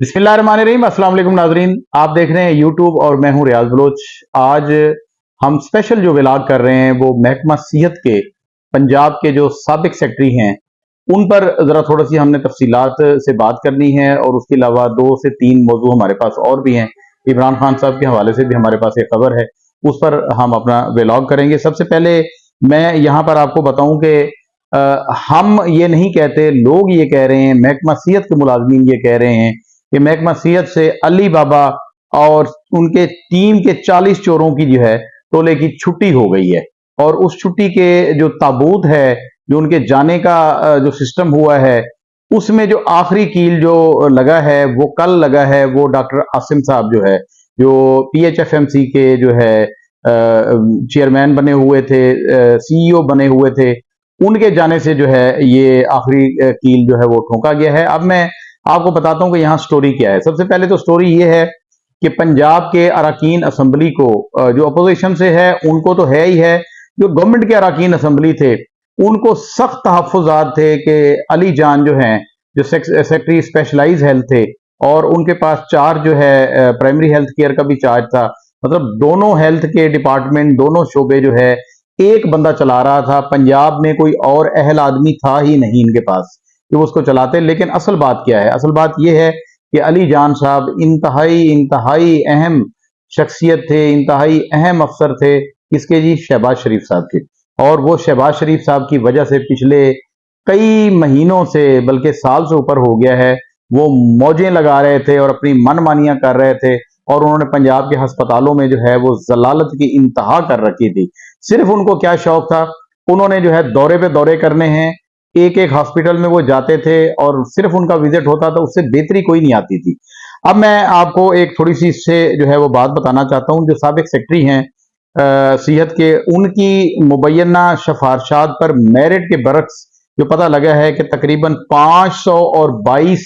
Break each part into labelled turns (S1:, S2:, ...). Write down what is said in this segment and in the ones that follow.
S1: बिस्मिल्लाहिर्रहमानिर्रहीम। अस्सलाम वालेकुम नाजरीन, आप देख रहे हैं यूट्यूब और मैं हूं रियाज बलोच। आज हम स्पेशल जो व्लॉग कर रहे हैं वो महकमा सेहत के पंजाब के जो साबिक सेक्रेटरी हैं उन पर ज़रा थोड़ा सी हमने तफसीलात से बात करनी है, और उसके अलावा 2 से 3 मौजू हमारे पास और भी हैं। इमरान खान साहब के हवाले से भी हमारे पास एक खबर है, उस पर हम अपना व्लॉग करेंगे। सबसे पहले मैं यहाँ पर आपको बताऊं कि हम ये नहीं कहते, लोग ये कह रहे हैं, महकमा सेहत के मुलाजमीन ये कह रहे हैं कि महकमा सेहत से अली बाबा और उनके टीम के 40 चोरों की जो है टोले की छुट्टी हो गई है। और उस छुट्टी के जो ताबूत है, जो उनके जाने का जो सिस्टम हुआ है, उसमें जो आखिरी कील जो लगा है वो कल लगा है। वो डॉक्टर आसिम साहब जो है, जो PHFMC के जो है चेयरमैन बने हुए थे, CEO बने हुए थे, उनके जाने से जो है ये आखिरी कील जो है वो ठोका गया है। अब मैं आपको बताता हूं कि यहाँ स्टोरी क्या है। सबसे पहले तो स्टोरी ये है कि पंजाब के अरकान असम्बली को, जो अपोजिशन से है उनको तो है ही है, जो गवर्नमेंट के अरकान असम्बली थे उनको सख्त तहफ़्फ़ुज़ात थे कि अली जान जो हैं, जो सेक्रेटरी स्पेशलाइज हेल्थ थे, और उनके पास चार्ज जो है प्राइमरी हेल्थ केयर का भी चार्ज था। मतलब दोनों हेल्थ के डिपार्टमेंट, दोनों शोबे जो है एक बंदा चला रहा था। पंजाब में कोई और अहल आदमी था ही नहीं इनके पास कि वो उसको चलाते। लेकिन असल बात क्या है? असल बात यह है कि अली जान साहब इंतहाई अहम शख्सियत थे, इंतहाई अहम अफसर थे। किसके जी? शहबाज शरीफ साहब के। और वो शहबाज शरीफ साहब की वजह से पिछले कई महीनों से, बल्कि साल से ऊपर हो गया है, वो मौजें लगा रहे थे और अपनी मनमानियां कर रहे थे। और उन्होंने पंजाब के अस्पतालों में जो है वो जलालत की इंतहा कर रखी थी। सिर्फ उनको क्या शौक था? उन्होंने जो है दौरे पे दौरे करने हैं। एक एक हॉस्पिटल में वो जाते थे और सिर्फ उनका विजिट होता था, उससे बेहतरी कोई नहीं आती थी। अब मैं आपको एक थोड़ी सी इससे जो है वो बात बताना चाहता हूँ। जो साबिक सेक्रेटरी हैं सेहत के, उनकी मुबैना सिफारशात पर मेरिट के बरक्स जो पता लगा है कि तकरीबन 522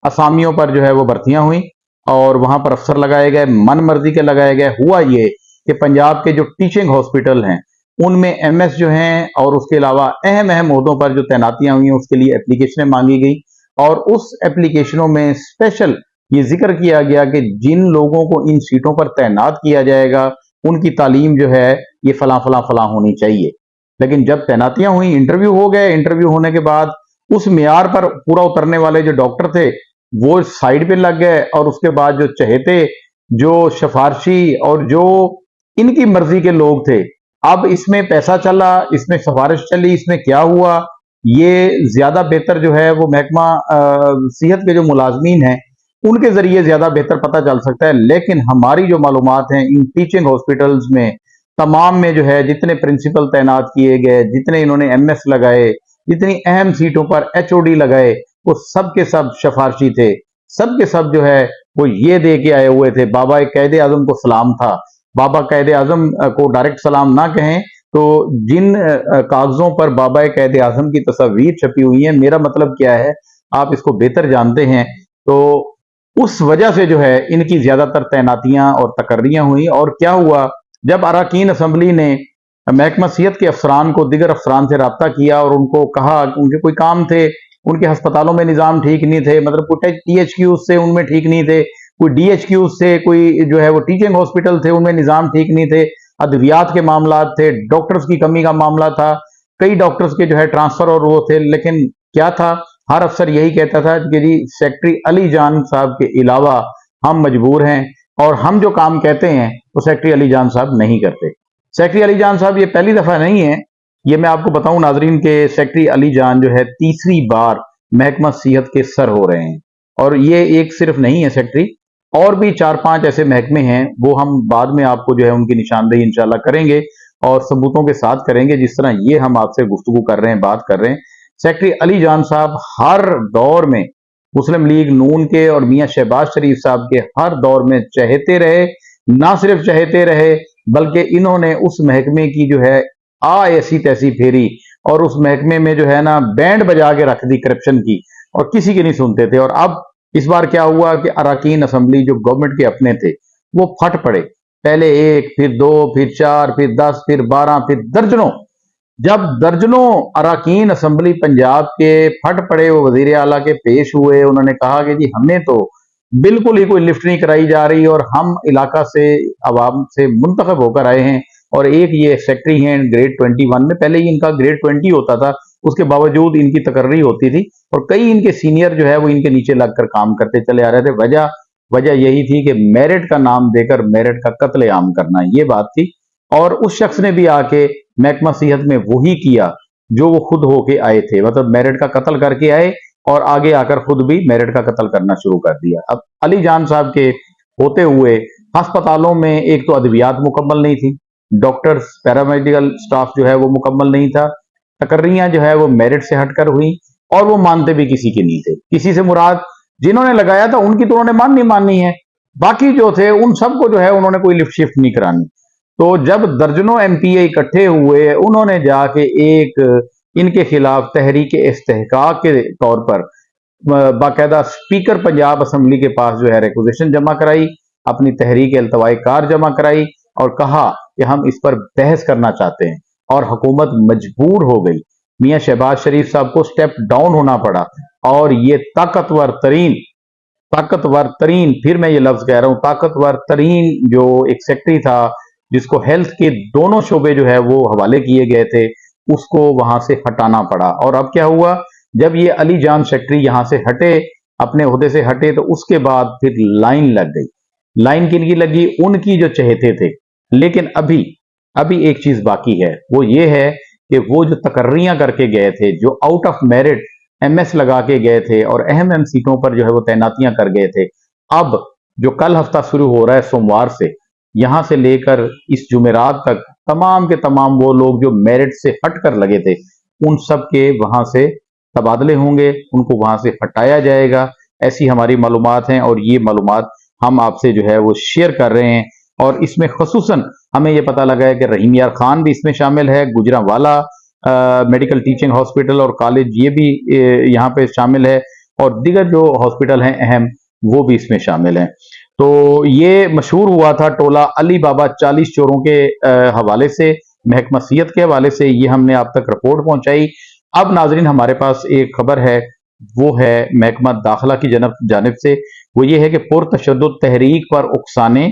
S1: असामियों पर जो है वो भर्तियां हुई और वहां पर अफसर लगाए गए, मन मर्जी के लगाए गए। हुआ ये कि पंजाब के जो टीचिंग हॉस्पिटल हैं उनमें MS जो हैं, और उसके अलावा अहम अहम ओहदों पर जो तैनातियां हुई हैं उसके लिए एप्लीकेशनें मांगी गई। और उस एप्लीकेशनों में स्पेशल ये जिक्र किया गया कि जिन लोगों को इन सीटों पर तैनात किया जाएगा उनकी तालीम जो है ये फला फला फला होनी चाहिए। लेकिन जब तैनातियां हुई, इंटरव्यू हो गए, इंटरव्यू होने के बाद उस मियार पर पूरा उतरने वाले जो डॉक्टर थे वो साइड पे लग गए, और उसके बाद जो चहेते, जो सिफारशी और जो इनकी मर्जी के लोग थे, अब इसमें पैसा चला, इसमें सिफारिश चली, इसमें क्या हुआ ये ज्यादा बेहतर जो है वो महकमा सेहत के जो मुलाजमीन हैं उनके जरिए ज्यादा बेहतर पता चल सकता है। लेकिन हमारी जो मालूमात हैं इन टीचिंग हॉस्पिटल्स में तमाम में जो है जितने प्रिंसिपल तैनात किए गए, जितने इन्होंने MS लगाए, जितनी अहम सीटों पर HOD लगाए, वो सब के सब सिफारशी थे। सब के सब जो है वो ये दे के आए हुए थे। बाबा कायदे आजम को सलाम था। बाबा कायदे आजम को डायरेक्ट सलाम ना कहें तो जिन कागजों पर बाबा कायदे आजम की तस्वीर छपी हुई है, मेरा मतलब क्या है आप इसको बेहतर जानते हैं। तो उस वजह से जो है इनकी ज्यादातर तैनातियां और तकर्रियां हुई। और क्या हुआ, जब अरकान असम्बली ने महकमा सेहत के अफसरान को, दिगर अफसरान से रब्ता किया और उनको कहा कि उनके कोई काम थे, उनके अस्पतालों में निज़ाम ठीक नहीं थे, मतलब कोई THQ से उनमें ठीक नहीं थे, कोई DHQ से, कोई जो है वो टीचिंग हॉस्पिटल थे उनमें निज़ाम ठीक नहीं थे, अद्वियात के मामलात थे, डॉक्टर्स की कमी का मामला था, कई डॉक्टर्स के जो है ट्रांसफर और वो थे। लेकिन क्या था, हर अफसर यही कहता था कि जी सेक्रेटरी अली जान साहब के अलावा हम मजबूर हैं, और हम जो काम कहते हैं वो सेक्रेटरी अली जान साहब नहीं करते। सेक्रेटरी अली जान साहब ये पहली दफा नहीं है, ये मैं आपको बताऊं नाजरीन के सेक्रेटरी अली जान जो है तीसरी बार महकमा सेहत के सर हो रहे हैं। और ये एक सिर्फ नहीं है सेक्रेटरी, और भी 4-5 ऐसे महकमे हैं, वो हम बाद में आपको जो है उनकी निशानदेही इंशाल्लाह करेंगे और सबूतों के साथ करेंगे, जिस तरह ये हम आपसे गुफ्तगू कर रहे हैं, बात कर रहे हैं। सेक्रेटरी अली जान साहब हर दौर में मुस्लिम लीग नून के और मियां शहबाज शरीफ साहब के हर दौर में चहेते रहे। ना सिर्फ चहेते रहे बल्कि इन्होंने उस महकमे की जो है ऐसी तैसी फेरी, और उस महकमे में जो है ना बैंड बजा के रख दी करप्शन की, और किसी की नहीं सुनते थे। और अब इस बार क्या हुआ कि अरकान असम्बली जो गवर्नमेंट के अपने थे वो फट पड़े। पहले 1, फिर 2, फिर 4, फिर 10, फिर 12, फिर दर्जनों। जब दर्जनों अरकान असम्बली पंजाब के फट पड़े, वो वजीर आला के पेश हुए, उन्होंने कहा कि जी हमें तो बिल्कुल ही कोई लिफ्ट नहीं कराई जा रही, और हम इलाका से आवाम से मुंतखब होकर आए हैं। और एक ये सेक्रेटरी हैं ग्रेड 21 में, पहले ही इनका ग्रेड 20 होता था, उसके बावजूद इनकी तकर्री होती थी, और कई इनके सीनियर जो है वो इनके नीचे लगकर काम करते चले आ रहे थे। वजह वजह यही थी कि मेरिट का नाम देकर मेरिट का कत्लेआम करना, ये बात थी। और उस शख्स ने भी आके महकमा सेहत में वही किया जो वो खुद होके आए थे, मतलब मेरिट का कत्ल करके आए और आगे आकर खुद भी मेरिट का कत्ल करना शुरू कर दिया। अब अली जान साहब के होते हुए अस्पतालों में एक तो अद्वियात मुकम्मल नहीं थी, डॉक्टर्स पैरामेडिकल स्टाफ जो है वो मुकम्मल नहीं था, तकर्रियां जो है वो मेरिट से हटकर हुई, और वो मानते भी किसी के नहीं थे। किसी से मुराद जिन्होंने लगाया था उनकी तो उन्होंने माननी है, बाकी जो थे उन सबको जो है उन्होंने कोई लिफ्ट शिफ्ट नहीं करानी। तो जब दर्जनों एमपीए इकट्ठे हुए, उन्होंने जाके एक इनके खिलाफ तहरीक इस्तेहकाक के तौर पर बाकायदा स्पीकर पंजाब असम्बली के पास जो है रिक्वेजिशन जमा कराई, अपनी तहरीक अल्तवाई कार जमा कराई, और कहा कि हम इस पर बहस करना चाहते हैं, और हुकूमत मजबूर हो गई। मियां शहबाज शरीफ साहब को स्टेप डाउन होना पड़ा, और ये ताकतवर तरीन, फिर मैं ये लफ्ज कह रहा हूं, ताकतवर तरीन जो एक सेक्रेटरी था, जिसको हेल्थ के दोनों शोबे जो है वो हवाले किए गए थे, उसको वहां से हटाना पड़ा। और अब क्या हुआ, जब ये अली जान सेक्रेटरी यहां से हटे, अपने ओहदे से हटे, तो उसके बाद फिर लाइन लग गई। लाइन किन की लगी? उनकी जो चहेते थे। लेकिन अभी अभी एक चीज बाकी है, वो ये है कि वो जो तकर्रियां करके गए थे, जो आउट ऑफ मेरिट एमएस लगा के गए थे और अहम अहम सीटों पर जो है वो तैनातियां कर गए थे, अब जो कल हफ्ता शुरू हो रहा है सोमवार से, यहां से लेकर इस जुमेरात तक तमाम के तमाम वो लोग जो मेरिट से हट कर लगे थे, उन सब के वहां से तबादले होंगे, उनको वहां से हटाया जाएगा। ऐसी हमारी मालूमात हैं, और ये मालूमात हम आपसे जो है वो शेयर कर रहे हैं। और इसमें खसूसन हमें ये पता लगा है कि रहीम यार खान भी इसमें शामिल है, गुजरांवाला मेडिकल टीचिंग हॉस्पिटल और कॉलेज ये भी यहाँ पे शामिल है, और दीगर जो हॉस्पिटल हैं अहम, वो भी इसमें शामिल हैं। तो ये मशहूर हुआ था टोला अली बाबा 40 चोरों के हवाले से, महकमा सेहत के हवाले से ये हमने आप तक रिपोर्ट पहुंचाई। अब नाजरीन हमारे पास एक खबर है, वो है महकमा दाखिला की जानिब से। वो ये है कि पुरतशद्दुद तहरीक पर उकसाने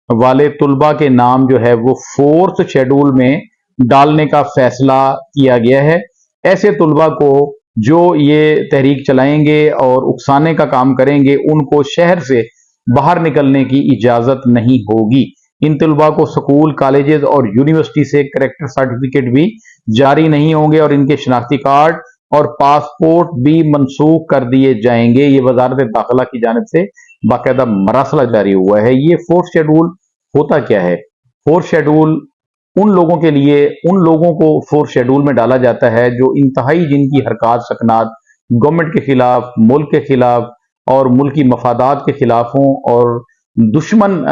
S1: वाले तुलबा के नाम जो है वो फोर्थ शेड्यूल में डालने का फैसला किया गया है। ऐसे तुलबा को जो ये तहरीक चलाएंगे और उकसाने का काम करेंगे, उनको शहर से बाहर निकलने की इजाजत नहीं होगी। इन तलबा को स्कूल, कॉलेजेस और यूनिवर्सिटी से करेक्टर सर्टिफिकेट भी जारी नहीं होंगे, और इनके शनाख्ती कार्ड और पासपोर्ट भी मनसूख कर दिए जाएंगे। ये वजारत दाखिला की जानिब से बाकायदा मरासला जारी हुआ है। ये फोर्थ शेड्यूल होता क्या है? फोर्थ शेड्यूल उन लोगों के लिए, उन लोगों को फोर्थ शेड्यूल में डाला जाता है जो इंतहाई जिनकी हरकत सकनात गवर्नमेंट के खिलाफ, मुल्क के खिलाफ और मुल्की मफादात के खिलाफ हों, और दुश्मन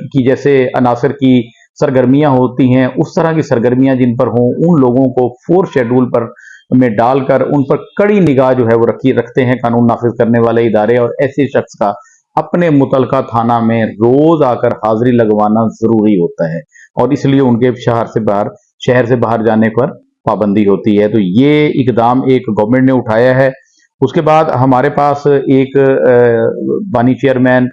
S1: की जैसे अनासर की सरगर्मियां होती हैं, उस तरह की सरगर्मियां जिन पर हों, उन लोगों को फोर्थ शेड्यूल पर में डालकर उन पर कड़ी निगाह जो है वो रखते हैं कानून नाफिज करने वाले इदारे। और ऐसे शख्स का अपने मुतलका थाना में रोज आकर हाजिरी लगवाना जरूरी होता है, और इसलिए उनके शहर से बाहर जाने पर पाबंदी होती है। तो ये इकदाम एक गवर्नमेंट ने उठाया है। उसके बाद हमारे पास एक बानी चेयरमैन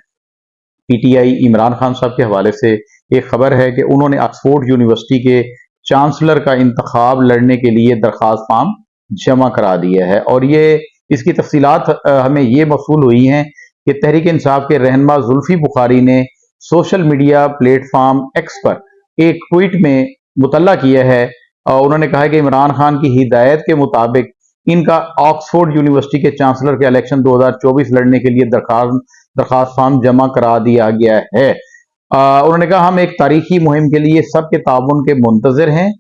S1: पीटीआई इमरान खान साहब के हवाले से एक खबर है कि उन्होंने ऑक्सफोर्ड यूनिवर्सिटी के चांसलर का इंतखाब लड़ने के लिए दरखास्त फॉर्म जमा करा दिया है। और ये इसकी तफसीलात हमें ये मौसूल हुई हैं कि तहरीक इंसाफ के रहनुमा जुल्फी बुखारी ने सोशल मीडिया प्लेटफॉर्म एक्स पर एक ट्वीट में मुतल्ला किया है, और उन्होंने कहा कि इमरान खान की हिदायत के मुताबिक इनका ऑक्सफोर्ड यूनिवर्सिटी के चांसलर के इलेक्शन 2024 लड़ने के लिए दरखास्त फॉर्म जमा करा दिया गया है। उन्होंने कहा हम एक तारीखी मुहिम के लिए सबके ताउन के मुंतजर हैं।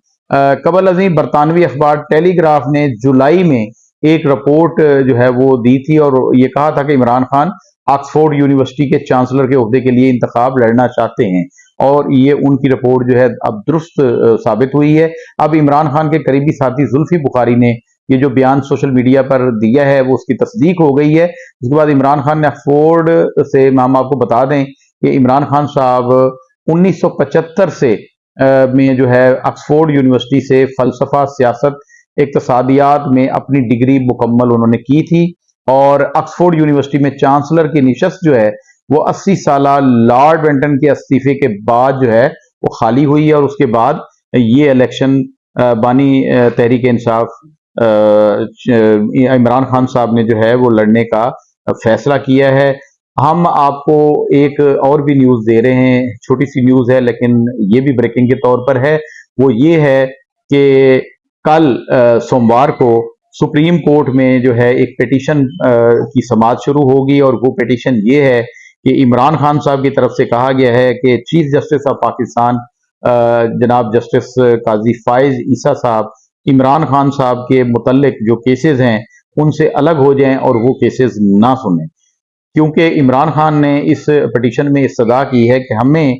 S1: कबल अजी बरतानवी अखबार टेलीग्राफ ने जुलाई में एक रिपोर्ट जो है वो दी थी, और ये कहा था कि इमरान खान ऑक्सफोर्ड यूनिवर्सिटी के चांसलर के ओहदे के लिए इंतखाब लड़ना चाहते हैं, और ये उनकी रिपोर्ट जो है अब दुरुस्त साबित हुई है। अब इमरान खान के करीबी साथी जुल्फी बुखारी ने ये जो बयान सोशल मीडिया पर दिया है वो उसकी तस्दीक हो गई है। उसके बाद इमरान खान ने ऑक्सफोर्ड से, हम आपको बता दें कि इमरान खान साहब 1975 से में जो है ऑक्सफोर्ड यूनिवर्सिटी से फलसफा, सियासत, इक्तिसादियात में अपनी डिग्री मुकम्मल उन्होंने की थी, और ऑक्सफोर्ड यूनिवर्सिटी में चांसलर की निशस्त जो है وہ 80 साला लॉर्ड वेंटन के इस्तीफे के बाद जो है वो खाली हुई है, और उसके बाद ये इलेक्शन बानी तहरीक इंसाफ इमरान खान साहब ने जो है वो लड़ने का फैसला किया है। हम आपको एक और भी न्यूज़ दे रहे हैं, छोटी सी न्यूज़ है लेकिन ये भी ब्रेकिंग के तौर पर है। वो ये है कि कल सोमवार को सुप्रीम कोर्ट में जो है एक पिटीशन की समाअत शुरू होगी, और वो पिटीशन ये है कि इमरान खान साहब की तरफ से कहा गया है कि चीफ जस्टिस ऑफ पाकिस्तान जनाब जस्टिस काजी फाइज ईसा साहब इमरान खान साहब के मुतल्लिक जो केसेस हैं उनसे अलग हो जाएं और वो केसेस ना सुनें, क्योंकि इमरान खान ने इस पिटीशन में इस्तदा की है कि हमें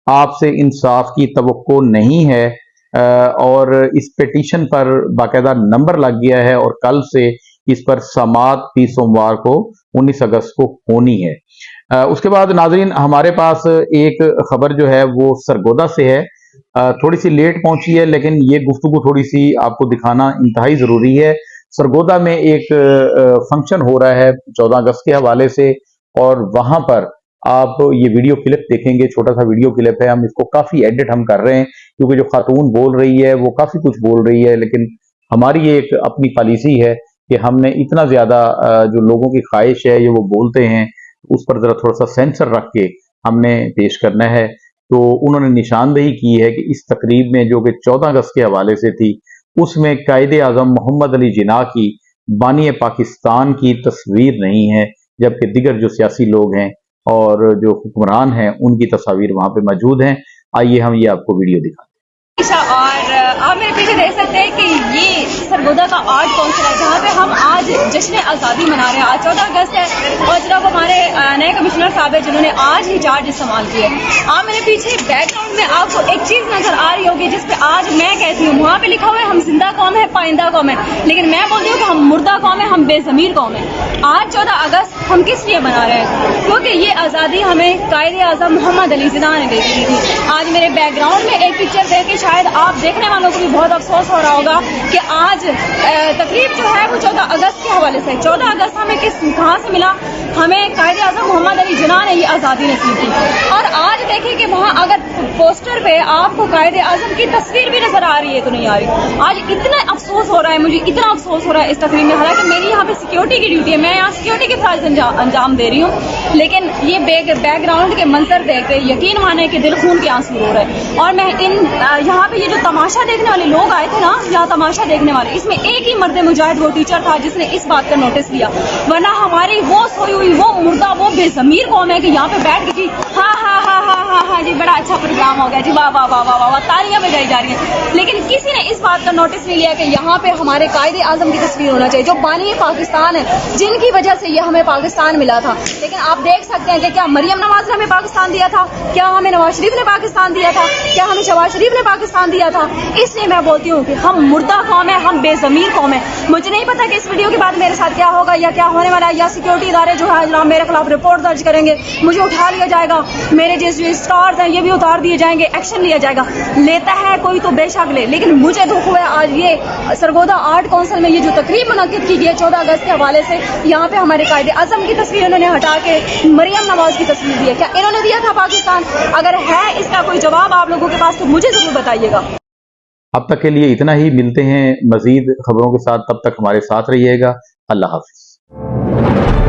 S1: आपसे इंसाफ की तवक्को नहीं है, और इस पिटीशन पर बाकायदा नंबर लग गया है और कल से इस पर समाअत भी सोमवार को 19 अगस्त को होनी है। उसके बाद नाजरीन हमारे पास एक खबर जो है वो सरगोदा से है, थोड़ी सी लेट पहुंची है लेकिन ये गुफ्तगू थोड़ी सी आपको दिखाना इंतहाई ज़रूरी है। सरगोदा में एक फंक्शन हो रहा है 14 अगस्त के हवाले से, और वहां पर आप ये वीडियो क्लिप देखेंगे, छोटा सा वीडियो क्लिप है, हम इसको काफ़ी एडिट हम कर रहे हैं क्योंकि जो खातून बोल रही है वो काफ़ी कुछ बोल रही है, लेकिन हमारी ये एक अपनी पॉलिसी है कि हमने इतना ज़्यादा जो लोगों की ख्वाहिश है ये वो बोलते हैं उस पर ज़रा थोड़ा सा सेंसर रख के हमने पेश करना है। तो उन्होंने निशानदेही की है कि इस तकरीब में जो कि 14 अगस्त के हवाले से थी उसमें कायदे आज़म मोहम्मद अली जिन्ना की बानी पाकिस्तान की तस्वीर नहीं है, जबकि दिगर जो सियासी लोग हैं और जो हुक्मरान हैं उनकी तस्वीर वहां पे मौजूद हैं। आइए हम ये आपको वीडियो दिखाते हैं।
S2: और आप मेरे पीछे देख सकते हैं कि ये सरगोदा का आर्ट काउंसिल है जहाँ पे हम आज जश्न आज़ादी मना रहे हैं। आज 14 अगस्त है और जनाब हमारे नए कमिश्नर साहब है जिन्होंने आज ही चार्ज इस्तेमाल किए। आप मेरे पीछे बैकग्राउंड में आपको एक चीज़ नजर आ रही होगी जिसपे आज मैं कहती हूँ, वहाँ पे लिखा हुआ है हम जिंदा कौम है, पाइंदा कौम है, लेकिन मैं बोलती हूँ कि हम मुर्दा कौम है, हम बेज़मीर कौम है। आज 14 अगस्त हम किस लिए मना रहे हैं? क्योंकि ये आज़ादी हमें कायदे आज़म मोहम्मद अली जिन्ना ने दे दी थी। आज मेरे बैकग्राउंड में एक पिक्चर देख के शायद आप देखने वालों को भी बहुत अफसोस हो रहा होगा कि आज तकरीब जो है वो 14 अगस्त के हवाले से। 14 अगस्त हमें कहाँ से मिला? हमें कायदे आज़म मोहम्मद अली जिन्ना ने ये आज़ादी नसीब की। और आज देखिए कि वहाँ अगर पोस्टर पे आपको कायदे आज़म की तस्वीर भी नजर आ रही है तो नहीं आ रही। आज इतना अफसोस हो रहा है, मुझे इतना अफसोस हो रहा है इस तकरीब में। हालांकि मेरी यहाँ पे सिक्योरिटी की ड्यूटी है, मैं यहाँ सिक्योरिटी के फर्ज अंजाम दे रही हूँ, लेकिन ये बैकग्राउंड के मंजर देख के यकीन माने कि दिल खून के आंसू रो रहे हैं। और मैं यहाँ पे ये जो तमाशा देखने वाले लोग आए थे ना, यहाँ तमाशा देखने वाले, इसमें एक ही मर्द मुजाहिद वो टीचर था जिसने इस बात का नोटिस लिया, वरना हमारी वो सोई हुई वो मुर्दा वो बेजमीर कौम है कि यहाँ पे बैठ के जी हाँ हाँ हाँ हाँ हाँ हाँ जी बड़ा अच्छा प्रोग्राम हो गया जी, वाह वाह वाह वाह वाह, तालियां बजाई जा रही हैं, लेकिन किसी ने इस बात का नोटिस नहीं लिया कि यहाँ पे हमारे कायदे आज़म की तस्वीर होना चाहिए जो बानी पाकिस्तान है, जिनकी वजह से ये हमें पाकिस्तान मिला था। लेकिन आप देख सकते हैं कि क्या मरियम नवाज ने हमें पाकिस्तान दिया था? क्या हमें नवाज शरीफ ने पाकिस्तान दिया था? क्या हमें शहबाज शरीफ ने पाकिस्तान दिया था? इसलिए मैं बोलती हूँ कि हम मुर्दा कौम है, हम बेजमीर कौम है। मुझे नहीं पता कि इस वीडियो के बाद मेरे साथ क्या होगा या क्या होने वाला है, या सिक्योरिटी इदारे जो है जनाब मेरे खिलाफ रिपोर्ट दर्ज करेंगे, मुझे उठा लिया जाएगा, मेरे जैसे स्टार्स हैं ये भी उतार दिए जाएंगे, एक्शन लिया जाएगा। लेता है कोई तो बेशक ले, लेकिन मुझे दुख हुआ है आज ये सरगोदा आर्ट काउंसिल में ये जो तकरीब मुनक्किद की गई है 14 अगस्त के हवाले से, यहाँ पे हमारे कायदे आज़म की तस्वीर उन्होंने हटा के मरियम नवाज की तस्वीर दी है। क्या इन्होंने दिया था पाकिस्तान? अगर है इसका कोई जवाब आप लोगों के पास तो मुझे जरूर बताइएगा।
S1: अब तक के लिए इतना ही, मिलते हैं मजीद खबरों के साथ, तब तक हमारे साथ रहिएगा। अल्लाह हाफिज।